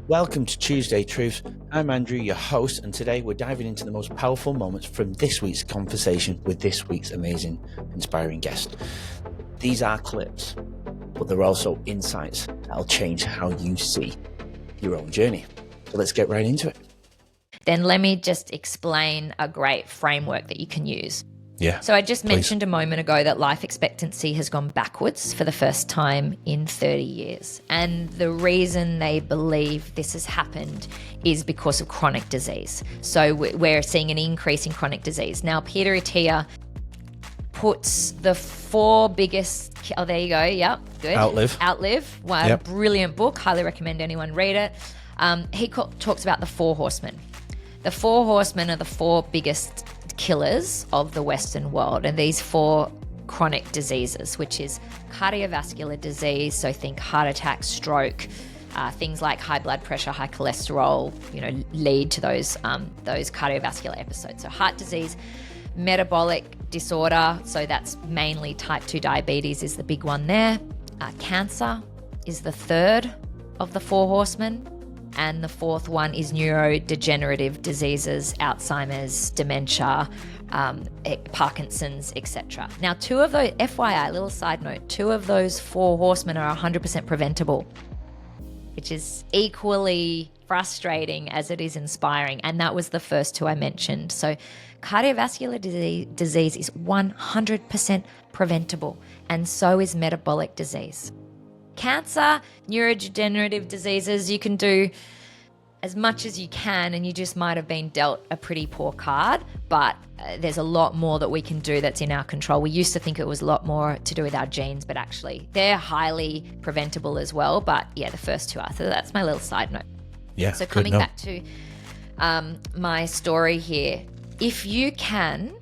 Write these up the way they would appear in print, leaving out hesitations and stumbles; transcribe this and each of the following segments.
Welcome to Tuesday Truths. I'm Andrew, your host, and today we're diving into the most powerful moments from this week's conversation with this week's amazing, inspiring guest. These are clips, but they're also insights that'll change how you see your own journey. So let's get right into it. Then let me just explain a great framework that you can use. Yeah. So I just mentioned a moment ago that life expectancy has gone backwards for the first time in 30 years. And the reason they believe this has happened is because of chronic disease. So we're seeing an increase in chronic disease. Now, Peter Attia puts the four biggest, oh, there you go. Yep, good. Outlive. Wow, yep. Brilliant book. Highly recommend anyone read it. He talks about the four horsemen. The four horsemen are the four biggest killers of the Western world, and these four chronic diseases, which is cardiovascular disease, so think heart attack, stroke, things like high blood pressure, high cholesterol, lead to those cardiovascular episodes. So heart disease, metabolic disorder, so that's mainly type 2 diabetes is the big one there. Cancer is the third of the four horsemen. And the fourth one is neurodegenerative diseases, Alzheimer's, dementia, Parkinson's, etc. Now, two of those, FYI, little side note, two of those four horsemen are 100% preventable, which is equally frustrating as it is inspiring. And that was the first two I mentioned. So cardiovascular disease is 100% preventable, and so is metabolic disease. Cancer, neurodegenerative diseases, you can do as much as you can, and you just might have been dealt a pretty poor card, but there's a lot more that we can do that's in our control. We used to think it was a lot more to do with our genes, but actually they're highly preventable as well. But yeah, the first two are. So that's my little side note. Yeah. So coming back to my story here, if you can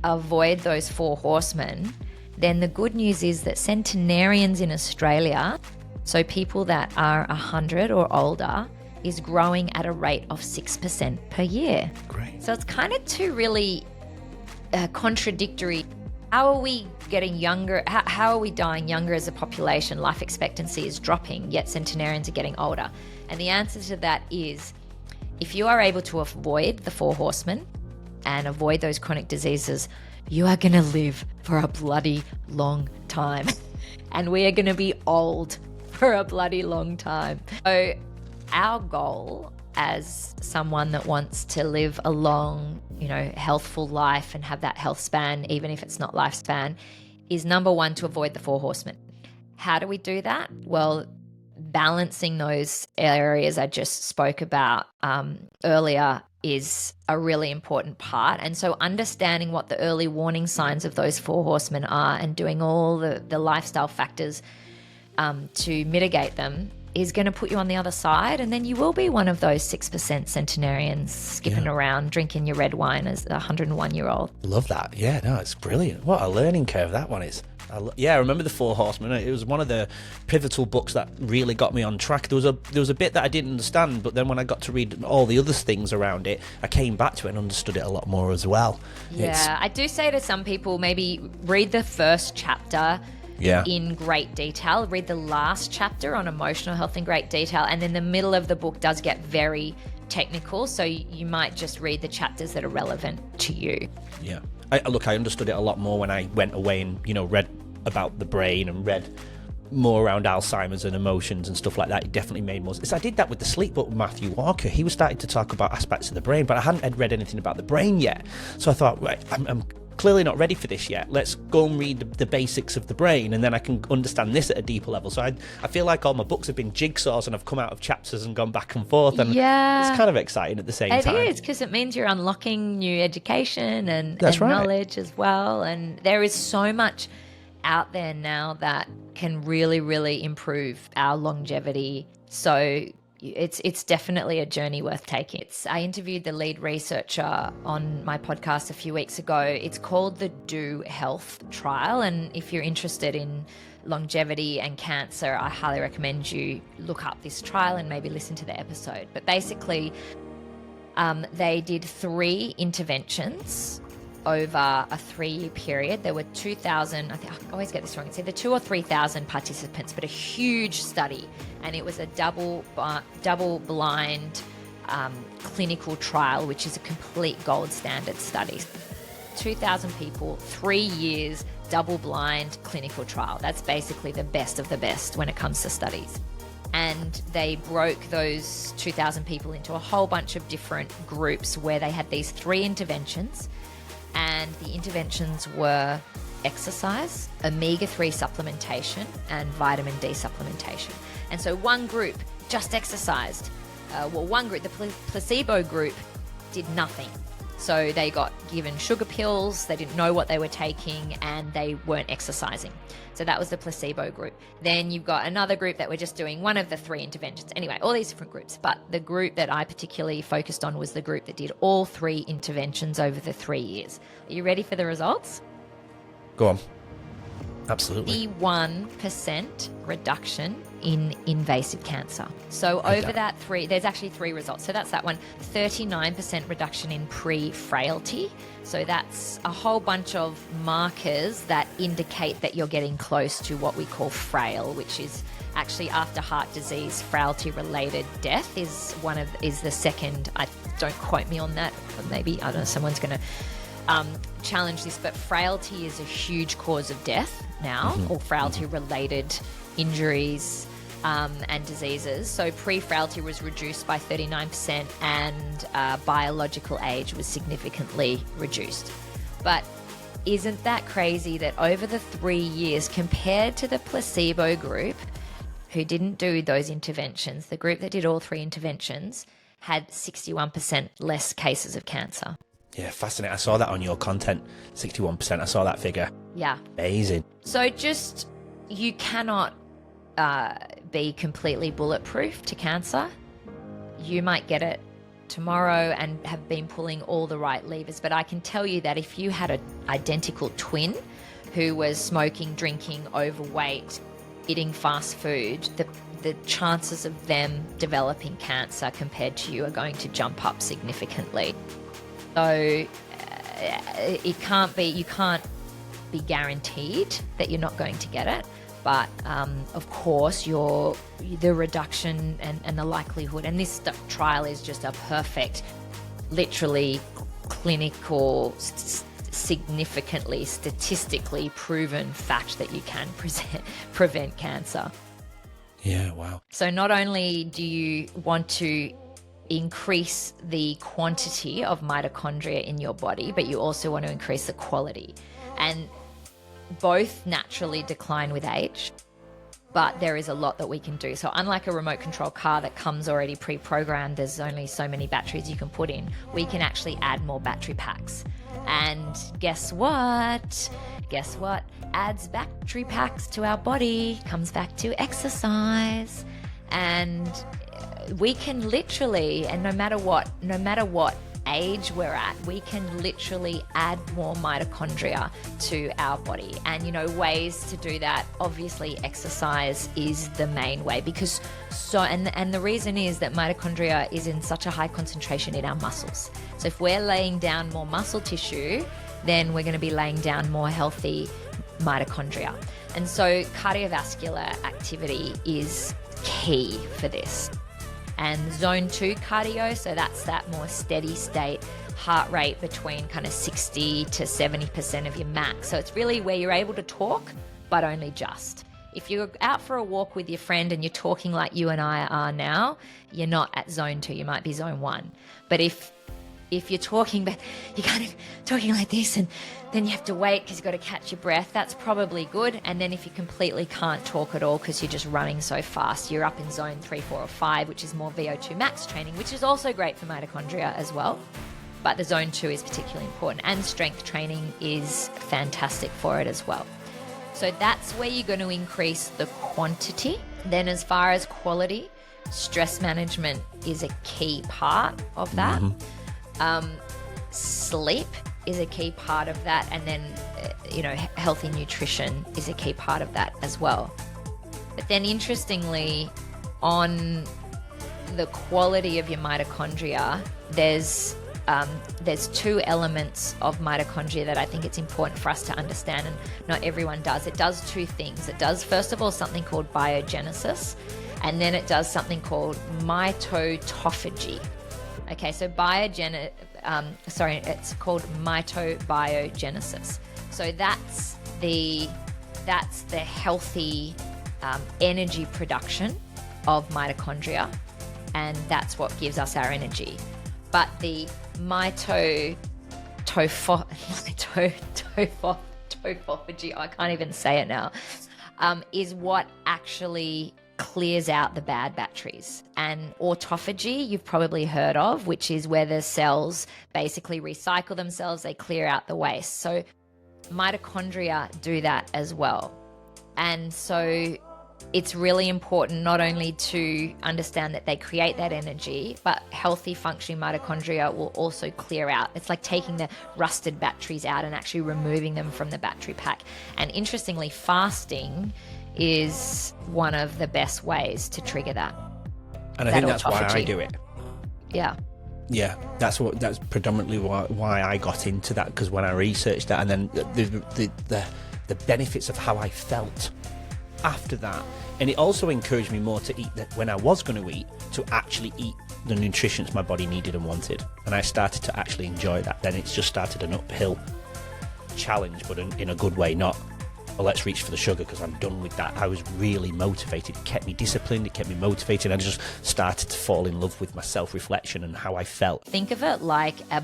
avoid those four horsemen, then the good news is that centenarians in Australia, so people that are 100 or older, is growing at a rate of 6% per year. Great. So it's kind of two really contradictory. How are we getting younger? How are we dying younger as a population? Life expectancy is dropping, yet centenarians are getting older. And the answer to that is, if you are able to avoid the four horsemen and avoid those chronic diseases, you are going to live for a bloody long time. And we are going to be old for a bloody long time. So our goal as someone that wants to live a long, healthful life and have that health span, even if it's not lifespan, is number one, to avoid the four horsemen. How do we do that? Well, balancing those areas I just spoke about earlier is a really important part. And so understanding what the early warning signs of those four horsemen are and doing all the lifestyle factors to mitigate them is going to put you on the other side. And then you will be one of those 6% centenarians skipping around, drinking your red wine as a 101-year-old. Love that. Yeah, no, it's brilliant. What a learning curve that one is. I remember the Four Horsemen. It was one of the pivotal books that really got me on track. There was a bit that I didn't understand, but then when I got to read all the other things around it, I came back to it and understood it a lot more as well. Yeah, I do say to some people, maybe read the first chapter in great detail. Read the last chapter on emotional health in great detail, and then the middle of the book does get very technical, so you might just read the chapters that are relevant to you. Yeah. I understood it a lot more when I went away and, read about the brain and read more around Alzheimer's and emotions and stuff like that. It definitely made more sense. I did that with the sleep book with Matthew Walker. He was starting to talk about aspects of the brain, but I hadn't read anything about the brain yet. So I thought, right, I'm clearly not ready for this yet. Let's go and read the basics of the brain, and then I can understand this at a deeper level. So I feel like all my books have been jigsaws, and I've come out of chapters and gone back and forth, and it's kind of exciting at the same time. It is, because it means you're unlocking new education and knowledge as well. And there is so much out there now that can really, really improve our longevity. So it's definitely a journey worth taking. I interviewed the lead researcher on my podcast a few weeks ago. It's called the LOOW Health Trial. And if you're interested in longevity and cancer, I highly recommend you look up this trial and maybe listen to the episode. But basically, they did 3 interventions over a 3-year period. There were 2,000, I always get this wrong, it's either 2,000 or 3,000 participants, but a huge study. And it was a double-blind clinical trial, which is a complete gold standard study. 2,000 people, 3 years, double-blind clinical trial. That's basically the best of the best when it comes to studies. And they broke those 2,000 people into a whole bunch of different groups where they had these 3 interventions. And the interventions were exercise, omega-3 supplementation, and vitamin D supplementation. And so one group just exercised. One group, the placebo group, did nothing. So they got given sugar pills, they didn't know what they were taking, and they weren't exercising. So that was the placebo group. Then you've got another group that were just doing one of the 3 interventions. Anyway, all these different groups. But the group that I particularly focused on was the group that did all 3 interventions over the 3 years. Are you ready for the results? Go on. Absolutely. 51% reduction in invasive cancer. So over that there's actually 3 results. So that's that one. 39% reduction in pre-frailty. So that's a whole bunch of markers that indicate that you're getting close to what we call frail, which is actually after heart disease, frailty-related death is the second. Don't quote me on that. Maybe, I don't know, someone's going to challenge this, but frailty is a huge cause of death now, or frailty-related injuries and diseases. So pre-frailty was reduced by 39% and biological age was significantly reduced. But isn't that crazy that over the 3 years, compared to the placebo group who didn't do those interventions, the group that did all 3 interventions had 61% less cases of cancer? Yeah, fascinating. I saw that on your content, 61%. I saw that figure. Yeah. Amazing. So you cannot be completely bulletproof to cancer. You might get it tomorrow and have been pulling all the right levers, but I can tell you that if you had an identical twin who was smoking, drinking, overweight, eating fast food, the chances of them developing cancer compared to you are going to jump up significantly. So you can't be guaranteed that you're not going to get it. But of course, the reduction and the likelihood, and this trial is just a perfect, literally clinical, significantly, statistically proven fact that you can prevent cancer. Yeah, wow. So not only do you want to increase the quantity of mitochondria in your body, but you also want to increase the quality. And both naturally decline with age, but there is a lot that we can do. So unlike a remote control car that comes already pre-programmed, there's only so many batteries you can put in, we can actually add more battery packs. And guess what? Adds battery packs to our body, comes back to exercise. And we can literally, and no matter what age we're at, we can literally add more mitochondria to our body. And ways to do that, obviously exercise is the main way, because and the reason is that mitochondria is in such a high concentration in our muscles. So if we're laying down more muscle tissue, then we're going to be laying down more healthy mitochondria. And so cardiovascular activity is key for this. And zone 2 cardio, so that's that more steady state heart rate between kind of 60 to 70% of your max. So it's really where you're able to talk, but only just. If you're out for a walk with your friend and you're talking like you and I are now, you're not at zone 2, you might be zone 1. But if you're talking, but you're kind of talking like this and then you have to wait because you've got to catch your breath, that's probably good. And then if you completely can't talk at all because you're just running so fast, you're up in zone 3, 4, or 5, which is more VO2 max training, which is also great for mitochondria as well. But the zone 2 is particularly important, and strength training is fantastic for it as well. So that's where you're going to increase the quantity. Then as far as quality, stress management is a key part of that. Sleep is a key part of that, and then healthy nutrition is a key part of that as well. But then interestingly, on the quality of your mitochondria, there's there's two elements of mitochondria that I think it's important for us to understand, and not everyone does. It does two things. It does, first of all, something called biogenesis, and then it does something called mitophagy. Okay, so it's called mitobiogenesis. So that's the healthy energy production of mitochondria, and that's what gives us our energy. But the mitophagy, I can't even say it now, is what actually clears out the bad batteries. And autophagy, you've probably heard of, which is where the cells basically recycle themselves, they clear out the waste. So mitochondria do that as well. And so it's really important not only to understand that they create that energy, but healthy functioning mitochondria will also clear out. It's like taking the rusted batteries out and actually removing them from the battery pack. And interestingly, fasting is one of the best ways to trigger that. And I think that's why I do it. Yeah. Yeah, that's predominantly why I got into that, because when I researched that, and then the benefits of how I felt after that, and it also encouraged me more to eat that when I was going to eat, to actually eat the nutrition my body needed and wanted, and I started to actually enjoy that. Then it's just started an uphill challenge, but in a good way, not let's reach for the sugar because I'm done with that. I was really motivated. It kept me disciplined, it kept me motivated, and I just started to fall in love with my self-reflection and how I felt. Think of it like a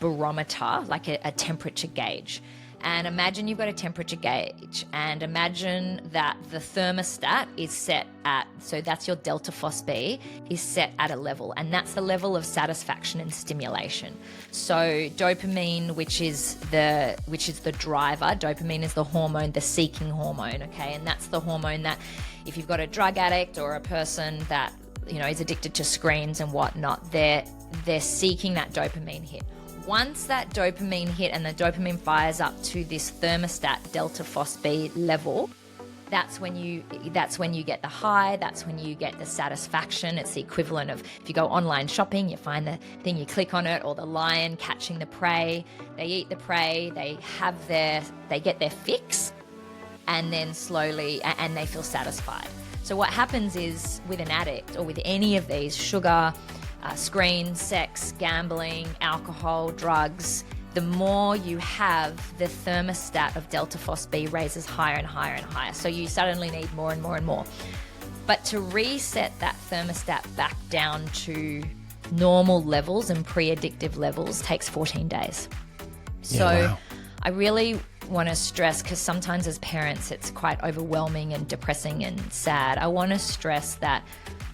barometer, like a temperature gauge. And imagine you've got a temperature gauge, and imagine that the thermostat is set at, so that's your delta phosphate, is set at a level, and that's the level of satisfaction and stimulation. So dopamine, which is the driver, dopamine is the hormone, the seeking hormone, okay? And that's the hormone that if you've got a drug addict or a person that, you know, is addicted to screens and whatnot, they're seeking that dopamine hit. Once that dopamine hit and the dopamine fires up to this thermostat delta phosphate level, that's when you get the high, that's when you get the satisfaction. It's the equivalent of if you go online shopping, you find the thing, you click on it, or the lion catching the prey. They eat the prey, they get their fix, and then slowly, and they feel satisfied. So what happens is with an addict or with any of these, sugar, screen, sex, gambling, alcohol, drugs, the more you have, the thermostat of delta phosphate raises higher and higher and higher. So you suddenly need more and more and more. But to reset that thermostat back down to normal levels and pre-addictive levels takes 14 days. So wow. I really want to stress, because sometimes as parents it's quite overwhelming and depressing and sad. I want to stress that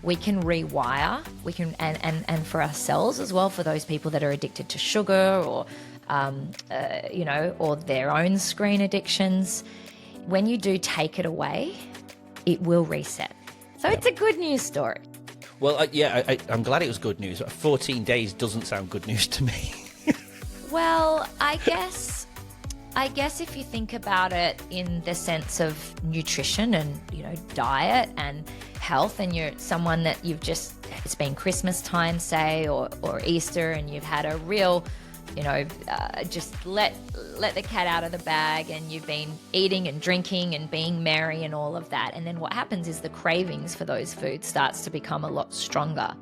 we can rewire, we can, and for ourselves as well, for those people that are addicted to sugar or, or their own screen addictions. When you do take it away, it will reset. So It's a good news story. Well, I'm glad it was good news. 14 days doesn't sound good news to me. Well, I guess if you think about it in the sense of nutrition and, diet and health, and you're someone that it's been Christmas time, say, or Easter, and you've had a real, just let the cat out of the bag, and you've been eating and drinking and being merry and all of that. And then what happens is the cravings for those foods starts to become a lot stronger.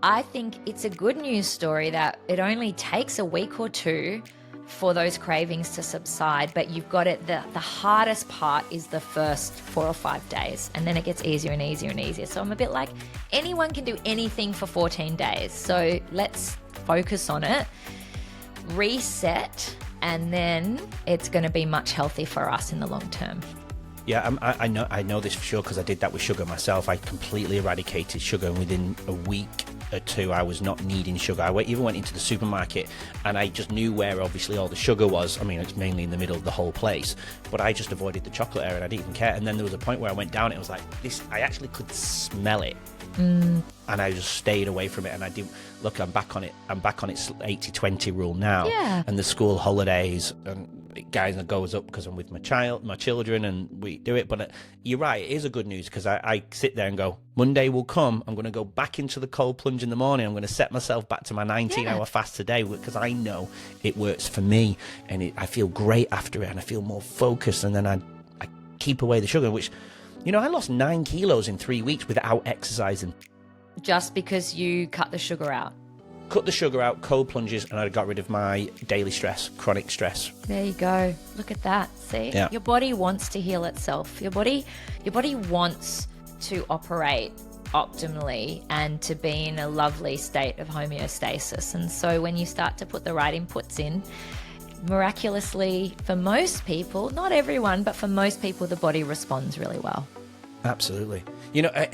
I think it's a good news story that it only takes a week or two for those cravings to subside, but you've got it, the hardest part is the first 4 or 5 days, and then it gets easier and easier and easier. So I'm a bit like, anyone can do anything for 14 days. So let's focus on it, reset, and then it's going to be much healthier for us in the long term. Yeah, I know this for sure, because I did that with sugar myself. I completely eradicated sugar, and within a week or two I was not needing sugar. I even went into the supermarket and I just knew where obviously all the sugar was. I mean, it's mainly in the middle of the whole place, but I just avoided the chocolate area and I didn't even care. And then there was a point where I went down and it was like this, I actually could smell it. And I just stayed away from it, and I didn't look. I'm back on it. I'm back on its 80-20 rule now. Yeah. And the school holidays, and guys, it goes up because I'm with my children, and we do it. But you're right, it is a good news, because I sit there and go, Monday will come, I'm going to go back into the cold plunge in the morning, I'm going to set myself back to my 19-hour fast today, because I know it works for me, and I feel great after it, and I feel more focused, and then I keep away the sugar, which, you know, I lost 9 kilos in 3 weeks without exercising. Just because you cut the sugar out. Cut the sugar out, cold plunges, and I got rid of my daily stress, chronic stress. There you go. Look at that. See? Yeah. Your body wants to heal itself. Your body wants to operate optimally and to be in a lovely state of homeostasis. And so when you start to put the right inputs in, miraculously, for most people, not everyone, but for most people, the body responds really well. Absolutely. You know,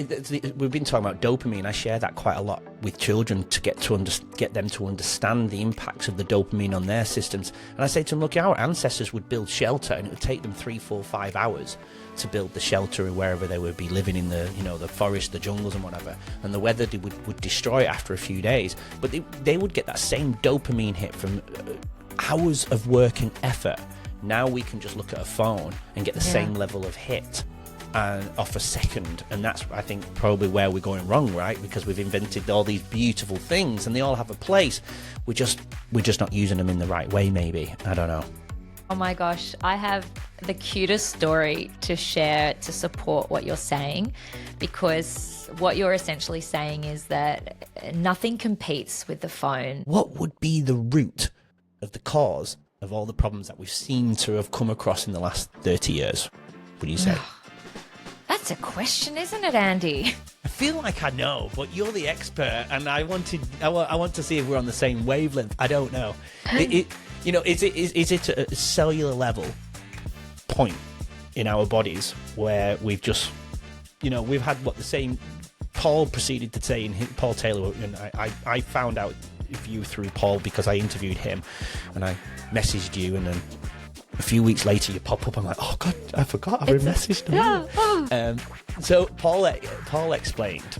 we've been talking about dopamine. I share that quite a lot with children to get them to understand the impacts of the dopamine on their systems. And I say to them, look, our ancestors would build shelter, and it would take them 3, 4, 5 hours to build the shelter wherever they would be living in the, you know, the forest, the jungles and whatever. And the weather would destroy it after a few days. But they would get that same dopamine hit from hours of work and effort. Now we can just look at a phone and get the same level of hit and off a second, and that's, I think, probably where we're going wrong, right? Because we've invented all these beautiful things, and they all have a place. We're just not using them in the right way, maybe. I don't know. Oh my gosh, I have the cutest story to share to support what you're saying, because what you're essentially saying is that nothing competes with the phone. What would be the root of the cause of all the problems that we've seemed to have come across in the last 30 years? What do you say? That's a question, isn't it, Andy? I feel like I know, but you're the expert, and I want to see if we're on the same wavelength. I don't know. You know, is it a cellular level point in our bodies where we've just, you know, we've had what the same Paul proceeded to say in Paul Taylor, and I found out of you through Paul because I interviewed him, and I messaged you, and then a few weeks later you pop up. I'm like, oh God, I forgot I messaged him. So Paul explained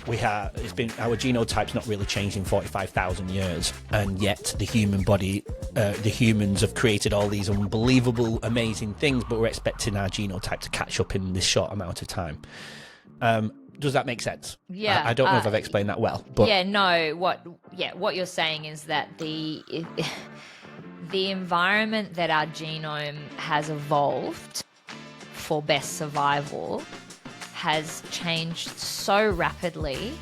it's been our genotype's not really changed in 45,000 years, and yet the human body, the humans have created all these unbelievable, amazing things, but we're expecting our genotype to catch up in this short amount of time. Does that make sense? Yeah. I don't know if I've explained that well, but yeah, no. What you're saying is that the environment that our genome has evolved for best survival has changed so rapidly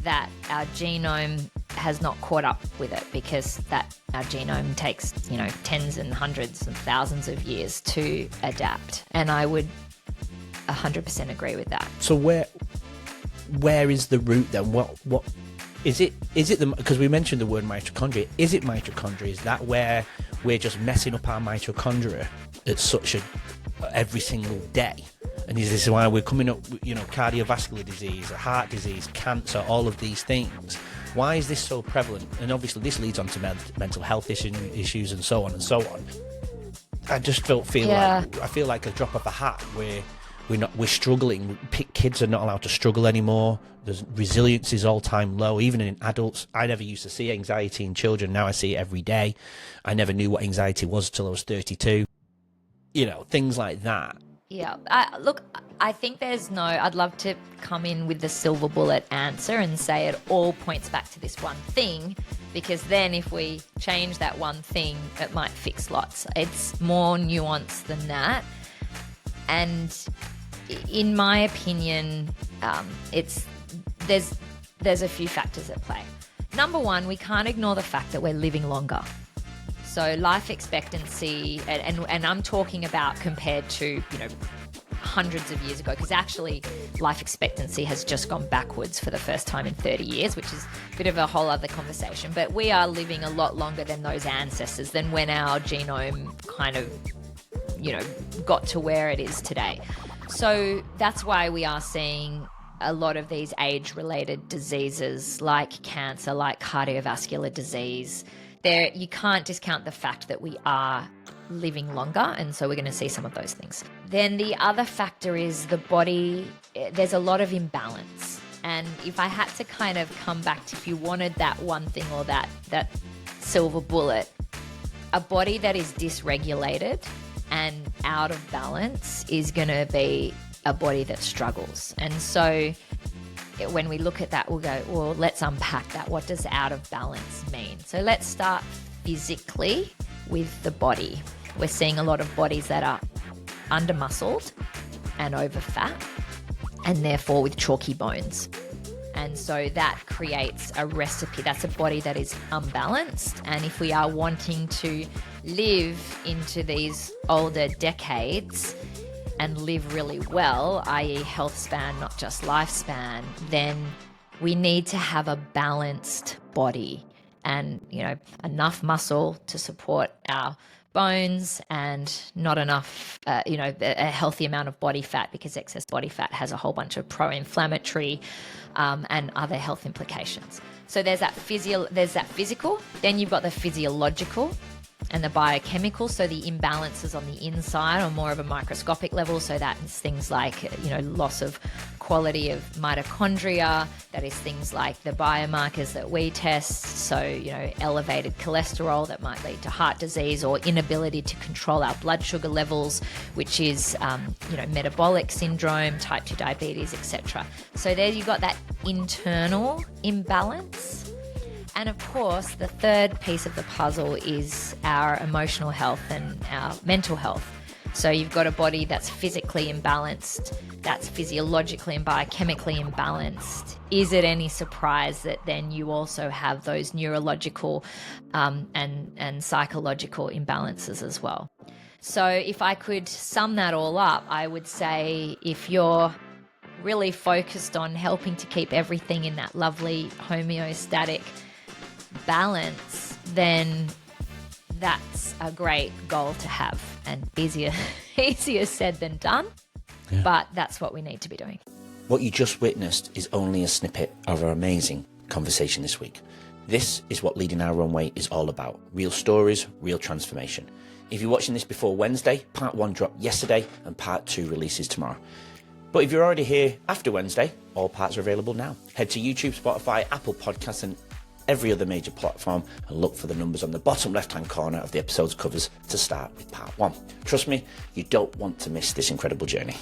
that our genome has not caught up with it, because that our genome takes, you know, tens and hundreds and thousands of years to adapt. And I would 100% agree with that. So where is the root then? What is it because we mentioned the word mitochondria. Is it mitochondria? Is that where we're just messing up our mitochondria at such every single day? And is this why we're coming up, you know, cardiovascular disease, heart disease, cancer, all of these things? Why is this so prevalent? And obviously this leads on to mental health issues and so on and so on. I just feel like a drop of a hat where we're struggling. Kids are not allowed to struggle anymore. There's resilience is all-time low, even in adults. I never used to see anxiety in children. Now I see it every day. I never knew what anxiety was till I was 32. You know, things like that. Yeah. Look, I think I'd love to come in with the silver bullet answer and say it all points back to this one thing, because then if we change that one thing, it might fix lots. It's more nuanced than that. And in my opinion, there's a few factors at play. Number one, we can't ignore the fact that we're living longer. So life expectancy, and I'm talking about compared to, you know, hundreds of years ago, because actually life expectancy has just gone backwards for the first time in 30 years, which is a bit of a whole other conversation. But we are living a lot longer than those ancestors, than when our genome kind of, you know, got to where it is today. So that's why we are seeing a lot of these age-related diseases like cancer, like cardiovascular disease. You can't discount the fact that we are living longer, and so we're going to see some of those things. Then the other factor is the body. There's a lot of imbalance. And if I had to kind of come back to, if you wanted that one thing or that silver bullet, a body that is dysregulated and out of balance is going to be a body that struggles. And so when we look at that, we'll go, well, let's unpack that. What does out of balance mean? So let's start physically with the body. We're seeing a lot of bodies that are under-muscled and over-fat, and therefore with chalky bones. And so that creates a recipe. That's a body that is unbalanced. And if we are wanting to live into these older decades and live really well, i.e. health span, not just lifespan, then we need to have a balanced body and, enough muscle to support our bones and not enough, a healthy amount of body fat, because excess body fat has a whole bunch of pro-inflammatory and other health implications. So there's that physical, then you've got the physiological and the biochemical. So the imbalances on the inside on more of a microscopic level. So that's things like, loss of quality of mitochondria. That is things like the biomarkers that we test. So, elevated cholesterol that might lead to heart disease, or inability to control our blood sugar levels, which is, metabolic syndrome, type 2 diabetes, etc. So there you've got that internal imbalance. And of course, the third piece of the puzzle is our emotional health and our mental health. So you've got a body that's physically imbalanced, that's physiologically and biochemically imbalanced. Is it any surprise that then you also have those neurological and psychological imbalances as well? So if I could sum that all up, I would say if you're really focused on helping to keep everything in that lovely homeostatic balance, then that's a great goal to have, and easier said than done. Yeah. But that's what we need to be doing. What you just witnessed is only a snippet of our amazing conversation this week. This is what Leading Our Own Way is all about. Real stories, real transformation. If you're watching this before Wednesday, part 1 dropped yesterday and part 2 releases tomorrow. But if you're already here after Wednesday, all parts are available now. Head to YouTube, Spotify, Apple Podcasts and every other major platform and look for the numbers on the bottom left-hand corner of the episode's covers to start with part 1. Trust me, you don't want to miss this incredible journey.